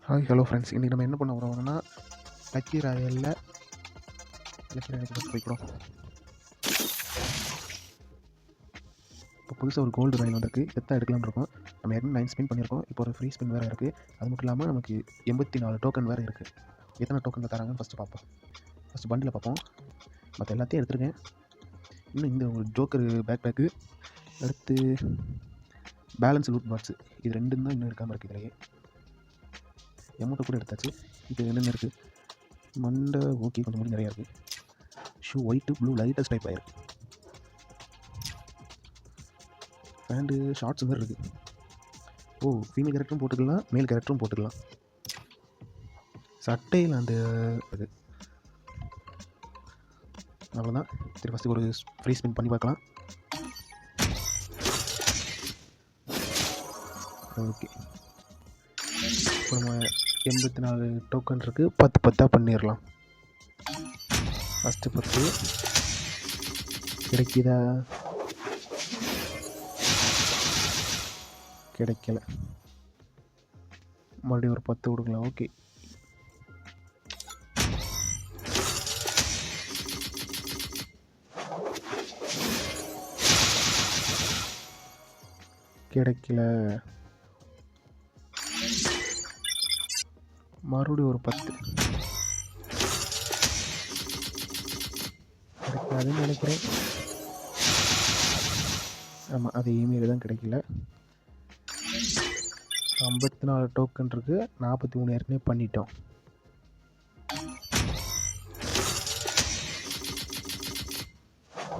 Hi hello friends, இன்றைக்கி நம்ம என்ன பண்ண போகிறோம்னா லக்கி ராயலில் போய்க்கிறோம். இப்போ புதுசாக ஒரு கோல்டு ராயல் வந்திருக்கு. எத்தான் எடுக்கலாம்னு இருக்கோம். நம்ம ஏற்கனவே 9 ஸ்பின் பண்ணியிருக்கோம். இப்போ ஒரு ஃப்ரீ ஸ்பின் வேறு இருக்குது. அது மட்டும் இல்லாமல் நமக்கு 84 டோக்கன் வேறு இருக்குது. எத்தனை டோக்கனில் தராங்கன்னு ஃபஸ்ட்டு பார்ப்போம். ஃபஸ்ட்டு பண்டில் பார்ப்போம். மற்ற எல்லாத்தையும் எடுத்துருக்கேன். இன்னும் இந்த ஒரு ஜோக்கர் பேக் பேக்கு, அடுத்து பேலன்ஸ் லூட் பாக்ஸு, இது ரெண்டும் தான் இன்னும் எடுக்காமல் இருக்குது. இதிலேயே எமௌண்ட்டை கூட எடுத்தாச்சு. இது என்னென்ன இருக்குது? மண்டை ஓகே, கொஞ்சம் முடி நிறையா இருக்குது. Shoe white blue lightest type ஆயிருக்கு. பேண்ட்டு ஷார்ட்ஸ் மாதிரி இருக்குது. ஓ, ஃபீமேல் கேரக்டரும் போட்டுக்கலாம், மேல் கேரக்டரும் போட்டுக்கலாம். சட்டையில் அந்த இது அவ்வளோதான். சரி, ஃபஸ்ட்டு ஒரு ஃப்ரீ ஸ்பின் பண்ணி பார்க்கலாம். ஓகே, இப்போ நம்ம 84 டோக்கன் இருக்குது. 10 பண்ணிடலாம். ஃபஸ்ட்டு 10 கிடைக்குதா? கிடைக்கல. மறுபடியும் ஒரு 10 கொடுக்கலாம். ஓகே, கிடைக்கல. மறுபடியும் ஒரு 10 கிடைக்காதுன்னு நினைக்கிறேன். ஆமாம், அது இமெயில் தான் கிடைக்கல. 54 டோக்கன் இருக்குது. 43 ஏற்கனவே பண்ணிட்டோம்.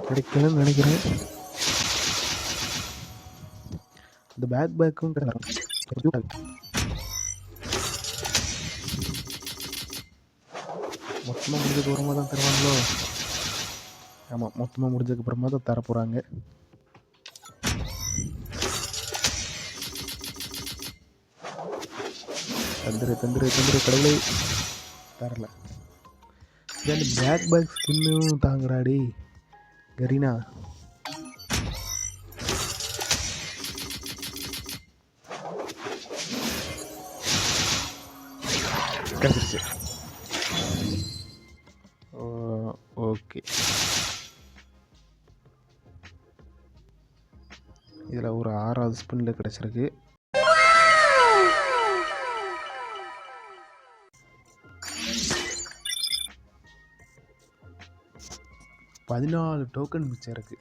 கிடைக்கலன்னு நினைக்கிறேன். இந்த பேக்கும் கிடைக்கும். மொத்தமாக முடிஞ்சதுக்கு அப்புறமா தான் தருவாங்களோ? ஆமாம், மொத்தமாக முடிஞ்சதுக்கு அப்புறமா தான் தரப்போகிறாங்க. தந்துரு கடவுளை. தரல. ஏன் பேக் ஸ்கின்னும் தாங்குறாடி கரீனா? கிடைச்சிருச்சு. ஓகே, இதில் ஒரு 6வது ஸ்பின்னில் கிடச்சிருக்கு. $14 டோக்கன் மிச்சம் இருக்குது.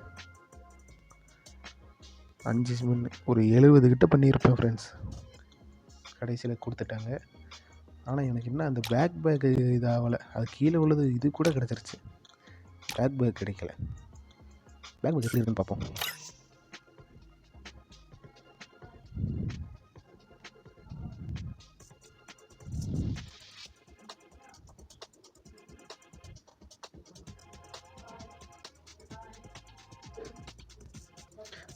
5 ஸ்பின், ஒரு 70 கிட்ட பண்ணியிருப்பேன் ஃப்ரெண்ட்ஸ். கடைசியில் கொடுத்துட்டாங்க. ஆனால் எனக்கு என்ன அந்த பேக் இதாகலை. அது கீழே உள்ளது இது கூட கிடச்சிருச்சு. பேக் கிடைக்கல. பேக் எப்படி இருக்குன்னு பார்ப்போம்.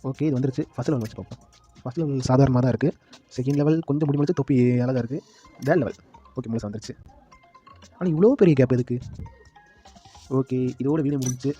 ஓகே, இது வந்துருச்சு. ஃபஸ்ட் லெவல் வச்சு பார்ப்போம். ஃபஸ்ட் லெவல் சாதாரணமாக தான் இருக்குது. செகண்ட் லெவல் கொஞ்சம் முடி முடிச்சு தொப்பி அழகாக இருக்குது. தேர்ட் லெவல் ஓகே, முழுசாக வந்துருச்சு. ஆனால் இவ்வளோ பெரிய கேப் எதுக்கு? ஓகே, இதோட வீடியோ முடிஞ்சு.